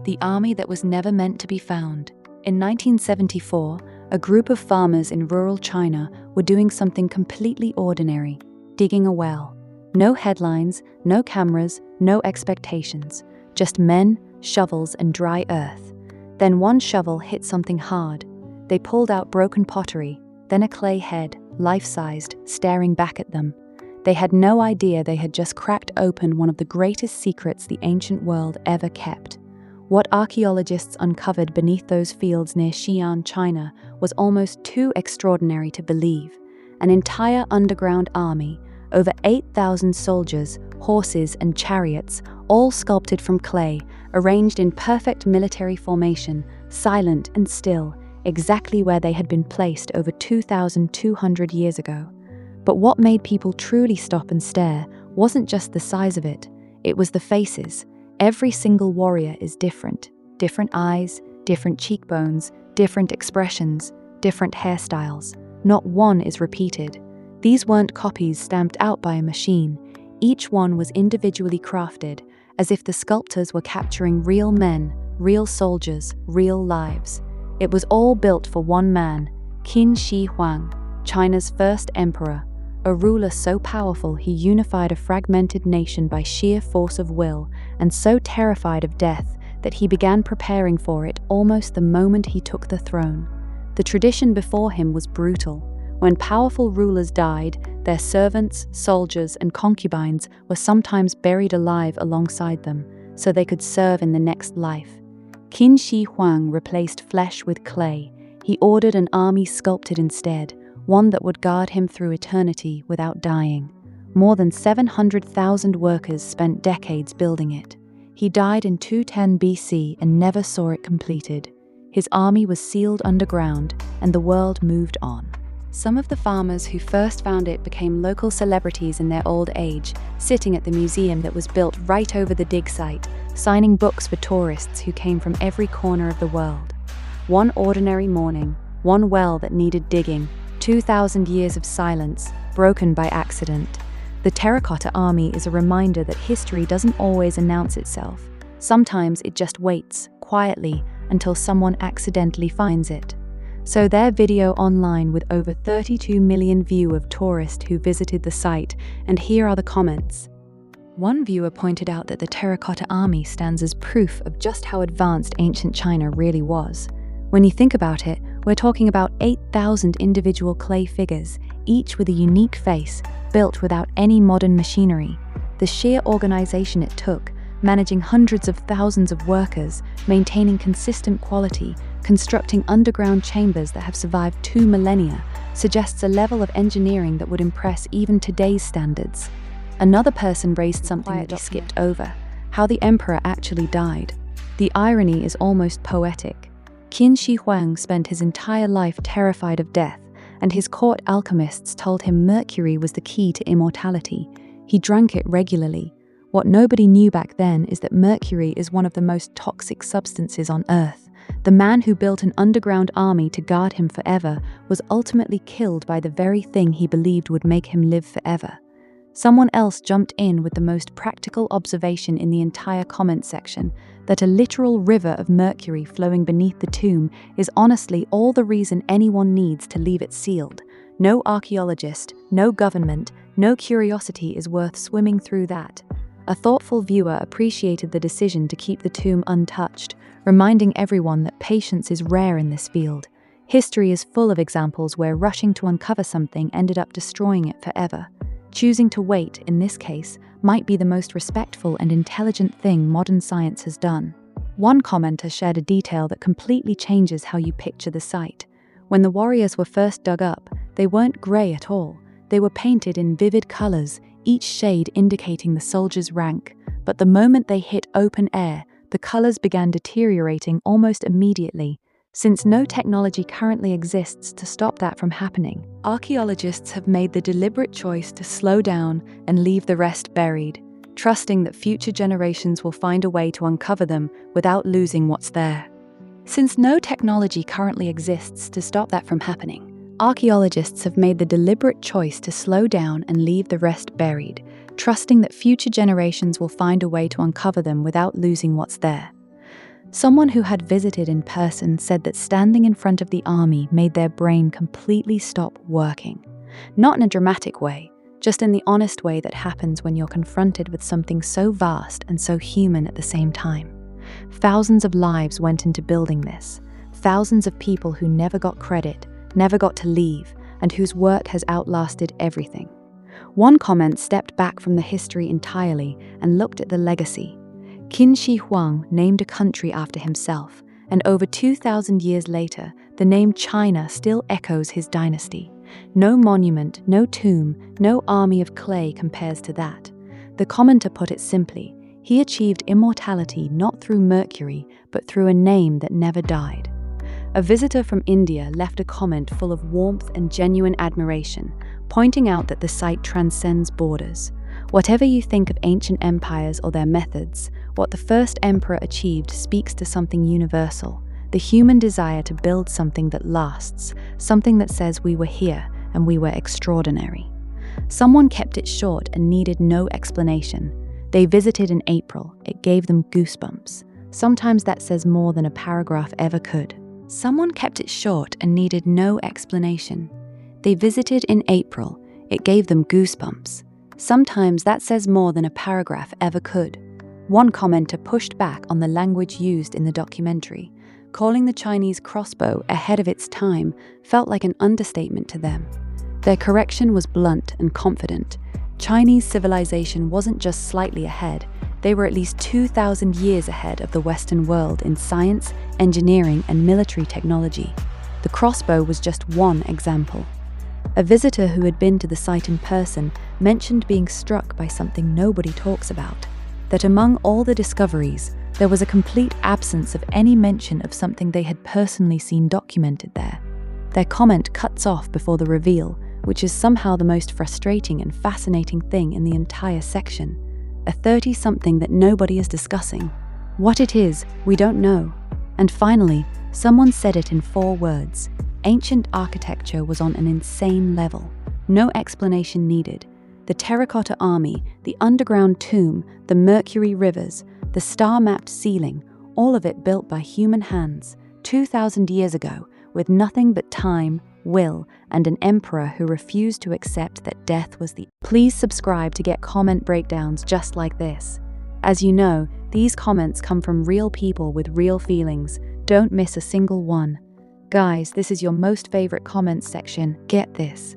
the army that was never meant to be found. In 1974, a group of farmers in rural China were doing something completely ordinary, digging a well. No headlines, no cameras, no expectations, just men, shovels, and dry earth. Then one shovel hit something hard. They pulled out broken pottery, then a clay head, life-sized, staring back at them. They had no idea they had just cracked open one of the greatest secrets the ancient world ever kept. What archaeologists uncovered beneath those fields near Xi'an, China, was almost too extraordinary to believe. An entire underground army, over 8,000 soldiers, horses, and chariots, all sculpted from clay, arranged in perfect military formation, silent and still, exactly where they had been placed over 2,200 years ago. But what made people truly stop and stare wasn't just the size of it, it was the faces. Every single warrior is different. Different eyes, different cheekbones, different expressions, different hairstyles. Not one is repeated. These weren't copies stamped out by a machine. Each one was individually crafted, as if the sculptors were capturing real men, real soldiers, real lives. It was all built for one man, Qin Shi Huang, China's first emperor, a ruler so powerful he unified a fragmented nation by sheer force of will, and so terrified of death that he began preparing for it almost the moment he took the throne. The tradition before him was brutal. When powerful rulers died, their servants, soldiers, and concubines were sometimes buried alive alongside them, so they could serve in the next life. Qin Shi Huang replaced flesh with clay. He ordered an army sculpted instead, one that would guard him through eternity without dying. More than 700,000 workers spent decades building it. He died in 210 BC and never saw it completed. His army was sealed underground, and the world moved on. Some of the farmers who first found it became local celebrities in their old age, sitting at the museum that was built right over the dig site, signing books for tourists who came from every corner of the world. One ordinary morning, one well that needed digging, 2,000 years of silence, broken by accident. The Terracotta Army is a reminder that history doesn't always announce itself. Sometimes it just waits, quietly, until someone accidentally finds it. So their video online with over 32 million views of tourists who visited the site, and here are the comments. One viewer pointed out that the Terracotta Army stands as proof of just how advanced ancient China really was. When you think about it, we're talking about 8,000 individual clay figures, each with a unique face, built without any modern machinery. The sheer organization it took, managing hundreds of thousands of workers, maintaining consistent quality, constructing underground chambers that have survived 2 millennia, suggests a level of engineering that would impress even today's standards. Another person raised something that he skipped over: how the emperor actually died. The irony is almost poetic. Qin Shi Huang spent his entire life terrified of death, and his court alchemists told him mercury was the key to immortality. He drank it regularly. What nobody knew back then is that mercury is one of the most toxic substances on Earth. The man who built an underground army to guard him forever was ultimately killed by the very thing he believed would make him live forever. Someone else jumped in with the most practical observation in the entire comment section, that a literal river of mercury flowing beneath the tomb is honestly all the reason anyone needs to leave it sealed. No archaeologist, no government, no curiosity is worth swimming through that. A thoughtful viewer appreciated the decision to keep the tomb untouched, reminding everyone that patience is rare in this field. History is full of examples where rushing to uncover something ended up destroying it forever. Choosing to wait, in this case, might be the most respectful and intelligent thing modern science has done. One commenter shared a detail that completely changes how you picture the site. When the warriors were first dug up, they weren't grey at all. They were painted in vivid colours, each shade indicating the soldier's rank. But the moment they hit open air, the colours began deteriorating almost immediately. Since no technology currently exists to stop that from happening, archaeologists have made the deliberate choice to slow down and leave the rest buried, trusting that future generations will find a way to uncover them without losing what's there. Since no technology currently exists to stop that from happening, archaeologists have made the deliberate choice to slow down and leave the rest buried, trusting that future generations will find a way to uncover them without losing what's there. Someone who had visited in person said that standing in front of the army made their brain completely stop working. Not in a dramatic way, just in the honest way that happens when you're confronted with something so vast and so human at the same time. Thousands of lives went into building this. Thousands of people who never got credit, never got to leave, and whose work has outlasted everything. One comment stepped back from the history entirely and looked at the legacy. Qin Shi Huang named a country after himself, and over 2,000 years later, the name China still echoes his dynasty. No monument, no tomb, no army of clay compares to that. The commenter put it simply: he achieved immortality not through Mercury, but through a name that never died. A visitor from India left a comment full of warmth and genuine admiration, pointing out that the site transcends borders. Whatever you think of ancient empires or their methods, what the first emperor achieved speaks to something universal: the human desire to build something that lasts, something that says we were here and we were extraordinary. Someone kept it short and needed no explanation. They visited in April. It gave them goosebumps. Sometimes that says more than a paragraph ever could. Someone kept it short and needed no explanation. They visited in April. It gave them goosebumps. Sometimes that says more than a paragraph ever could. One commenter pushed back on the language used in the documentary. Calling the Chinese crossbow ahead of its time felt like an understatement to them. Their correction was blunt and confident. Chinese civilization wasn't just slightly ahead, they were at least 2,000 years ahead of the Western world in science, engineering, and military technology. The crossbow was just one example. A visitor who had been to the site in person mentioned being struck by something nobody talks about: that among all the discoveries, there was a complete absence of any mention of something they had personally seen documented there. Their comment cuts off before the reveal, which is somehow the most frustrating and fascinating thing in the entire section. A 30-something that nobody is discussing. What it is, we don't know. And finally, someone said it in 4 words: ancient architecture was on an insane level. No explanation needed. The Terracotta Army, the underground tomb, the Mercury rivers, the star-mapped ceiling, all of it built by human hands, 2,000 years ago, with nothing but time, will, and an emperor who refused to accept that death was the... Please subscribe to get comment breakdowns just like this. As you know, these comments come from real people with real feelings. Don't miss a single one. Guys, this is your most favorite comments section. Get this.